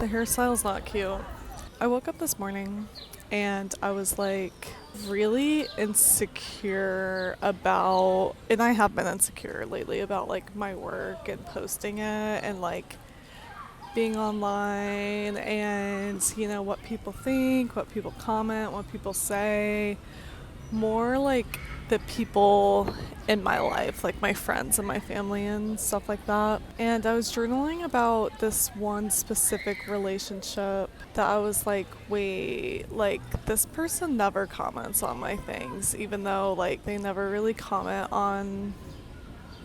The hairstyle's not cute. I woke up this morning and I was like really insecure about, and I have been insecure lately about like my work and posting it and like being online and what people think, what people comment, what people say, more like the people in my life, like my friends and my family and stuff like that. And I was journaling about this one specific relationship that I was like, wait, like this person never comments on my things, even though like they never really comment on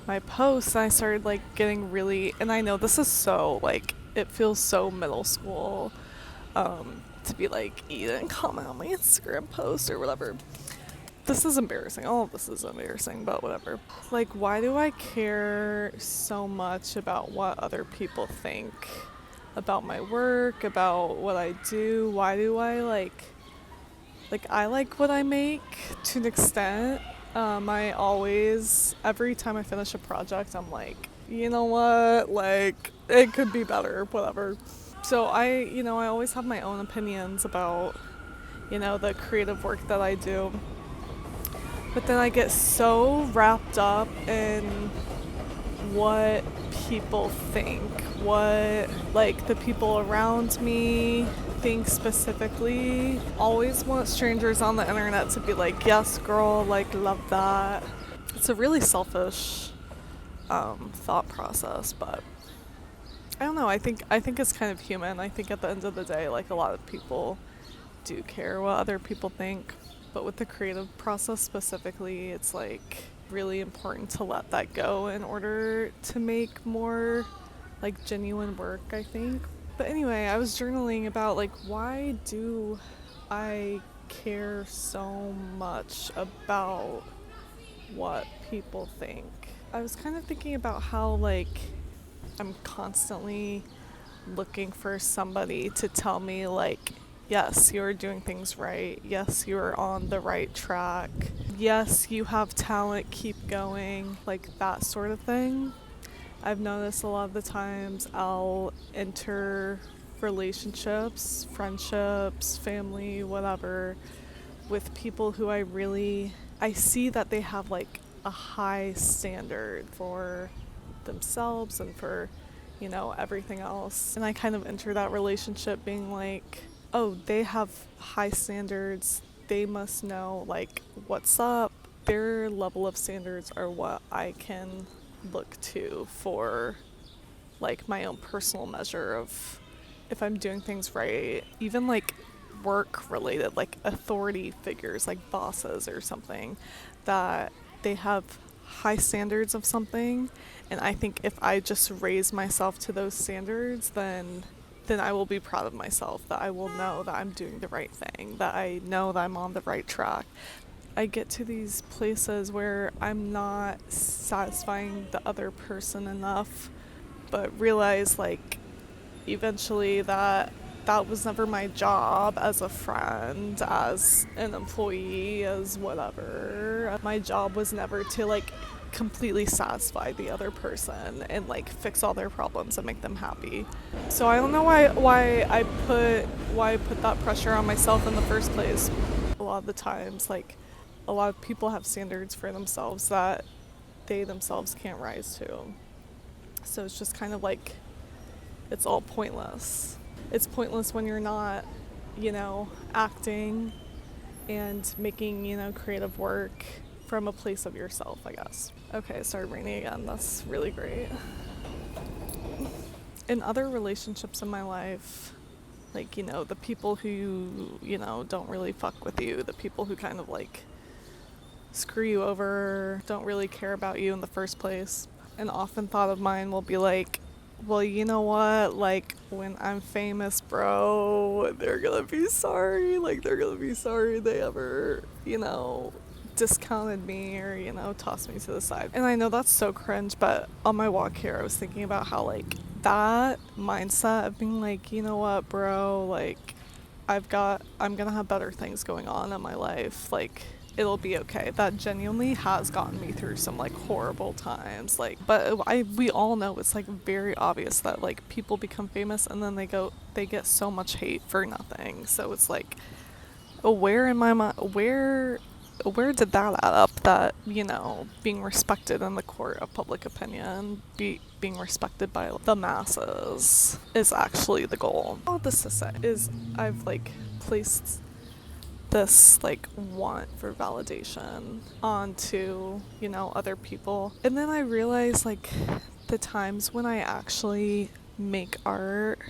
my posts. And I started like getting really, and I know this is so like, it feels so middle school to be like, you didn't comment on my Instagram post or whatever. This is embarrassing. All of this is embarrassing, but whatever. Like, why do I care so much about what other people think about my work, about what I do? Why do I I like what I make to an extent. I always, every time I finish a project, I'm like, you know what? Like, it could be better, whatever. So I always have my own opinions about, the creative work that I do. But then I get so wrapped up in what people think, what like the people around me think specifically. Always want strangers on the internet to be like, yes, girl, like, love that. It's a really selfish thought process, but I don't know. I think it's kind of human. I think at the end of the day, like a lot of people do care what other people think. But with the creative process specifically, it's like really important to let that go in order to make more like genuine work, I think. But anyway, I was journaling about like, why do I care so much about what people think? I was kind of thinking about how like I'm constantly looking for somebody to tell me like, yes, you're doing things right. Yes, you're on the right track. Yes, you have talent, keep going. Like that sort of thing. I've noticed a lot of the times I'll enter relationships, friendships, family, whatever, with people who I see that they have like a high standard for themselves and for, everything else. And I kind of enter that relationship being like, oh, they have high standards. They must know like what's up. Their level of standards are what I can look to for like my own personal measure of if I'm doing things right. Even like work related, like authority figures, like bosses or something, that they have high standards of something. And I think if I just raise myself to those standards, then I will be proud of myself, that I will know that I'm doing the right thing, that I know that I'm on the right track. I get to these places where I'm not satisfying the other person enough, but realize like eventually that was never my job as a friend, as an employee, as whatever. My job was never to like completely satisfy the other person and like fix all their problems and make them happy. So I don't know why I put that pressure on myself in the first place. A lot of the times like a lot of people have standards for themselves that they themselves can't rise to. So it's just kind of like it's all pointless. It's pointless when you're not, acting and making, creative work from a place of yourself, I guess. Okay, it started raining again. That's really great. In other relationships in my life, like, the people who, don't really fuck with you, the people who kind of like screw you over, don't really care about you in the first place. An often thought of mine will be like, well, you know what? Like, when I'm famous, bro, they're gonna be sorry. Like, they're gonna be sorry they ever, discounted me or, tossed me to the side. And I know that's so cringe, but on my walk here, I was thinking about how, like, that mindset of being like, you know what, bro, like, I'm gonna have better things going on in my life. Like, it'll be okay. That genuinely has gotten me through some like horrible times. Like, but we all know it's like very obvious that like people become famous and then they get so much hate for nothing. So it's like, where in my mind, where did that add up, that, you know, being respected in the court of public opinion, being respected by the masses is actually the goal. All this to say is I've like placed this like want for validation onto, you know, other people. And then I realized like the times when I actually make art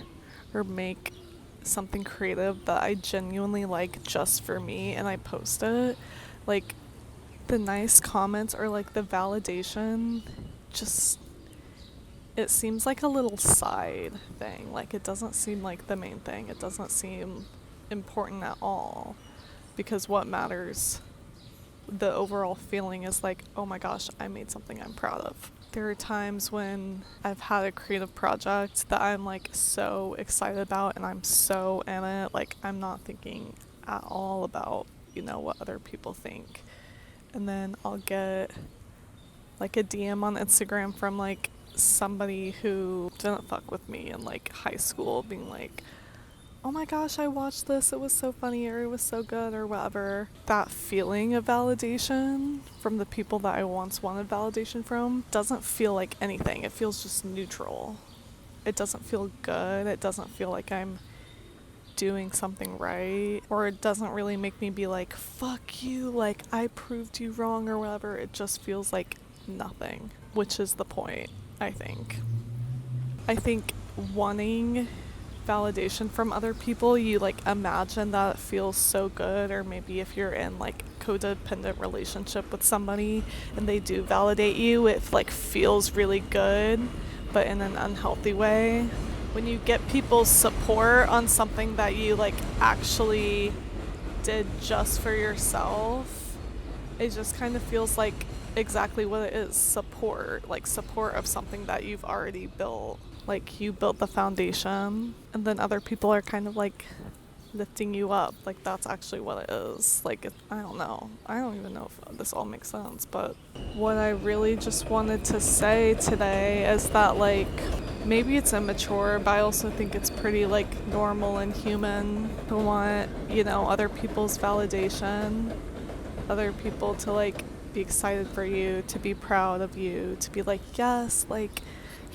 or make something creative that I genuinely like just for me and I post it, like the nice comments or like the validation, just it seems like a little side thing. Like it doesn't seem like the main thing. It doesn't seem important at all, because what matters, the overall feeling is like, oh my gosh, I made something I'm proud of. There are times when I've had a creative project that I'm like so excited about and I'm so in it, like I'm not thinking at all about, you know, what other people think. And then I'll get like a DM on Instagram from like somebody who didn't fuck with me in like high school, being like, oh my gosh, I watched this, it was so funny, or it was so good, or whatever. That feeling of validation from the people that I once wanted validation from doesn't feel like anything. It feels just neutral. It doesn't feel good. It doesn't feel like I'm doing something right. Or it doesn't really make me be like, fuck you, like I proved you wrong or whatever. It just feels like nothing, which is the point, I think. I think wanting validation from other people, you like imagine that it feels so good, or maybe if you're in like codependent relationship with somebody and they do validate you, it like feels really good, but in an unhealthy way. When you get people's support on something that you like actually did just for yourself, it just kind of feels like exactly what it is, support, like support of something that you've already built. Like you built the foundation and then other people are kind of like lifting you up. Like that's actually what it is. Like I don't know. I don't even know if this all makes sense, but what I really just wanted to say today is that like maybe it's immature, but I also think it's pretty like normal and human to want, you know, other people's validation, other people to like be excited for you, to be proud of you, to be like, yes, like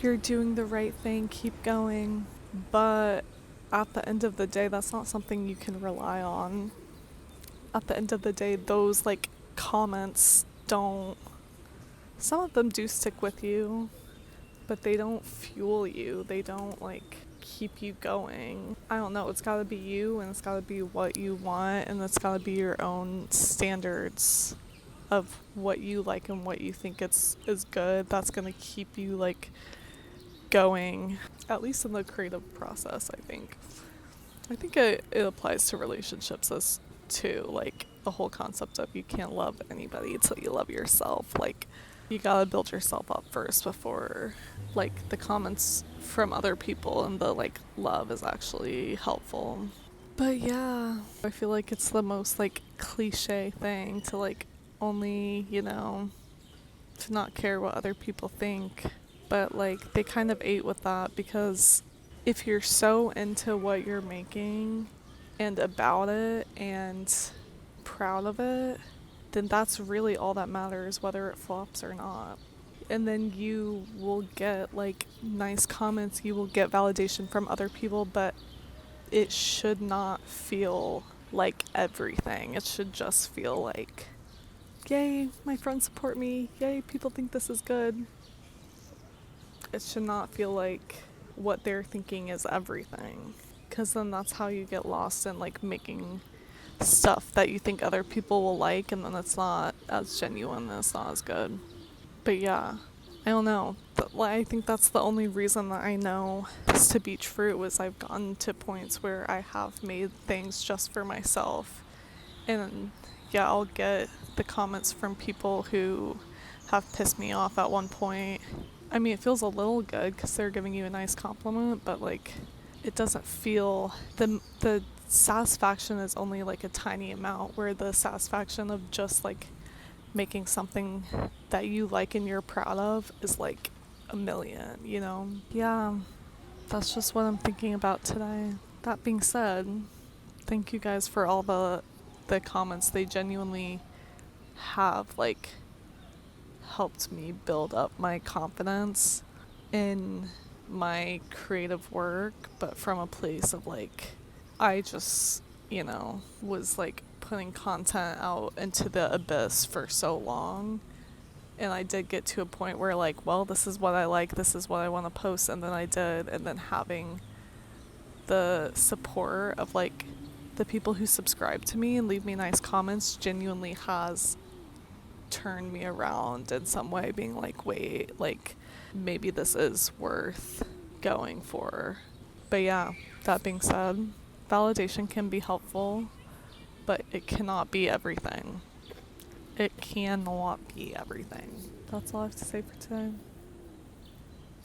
you're doing the right thing, keep going. But at the end of the day, that's not something you can rely on. At the end of the day, those like comments don't, some of them do stick with you, but they don't fuel you. They don't like keep you going. I don't know, it's gotta be you and it's gotta be what you want and it's gotta be your own standards of what you like and what you think is good. That's gonna keep you like going, at least in the creative process. I think it applies to relationships as too, like the whole concept of you can't love anybody until you love yourself. Like you gotta build yourself up first before like the comments from other people and the like love is actually helpful. But yeah, I feel like it's the most like cliche thing to like only, you know, to not care what other people think. But like they kind of ate with that, because if you're so into what you're making and about it and proud of it, then that's really all that matters, whether it flops or not. And then you will get like nice comments, you will get validation from other people, but it should not feel like everything. It should just feel like, yay, my friends support me, yay, people think this is good. It should not feel like what they're thinking is everything, because then that's how you get lost in like making stuff that you think other people will like, and then it's not as genuine and it's not as good. But yeah, I don't know. I think that's the only reason that I know this to be true, is I've gotten to points where I have made things just for myself. And yeah, I'll get the comments from people who have pissed me off at one point. I mean, it feels a little good because they're giving you a nice compliment, but like it doesn't feel, the satisfaction is only like a tiny amount, where the satisfaction of just like making something that you like and you're proud of is like a million, you know? Yeah, that's just what I'm thinking about today. That being said, thank you guys for all the comments. They genuinely have like helped me build up my confidence in my creative work, but from a place of like, I just, was like putting content out into the abyss for so long. And I did get to a point where, like, well, this is what I like, this is what I want to post. And then I did. And then having the support of like the people who subscribe to me and leave me nice comments genuinely has turned me around in some way, being like, wait, like, maybe this is worth going for. But yeah, that being said, validation can be helpful, but it cannot be everything. It cannot be everything. That's all I have to say for today.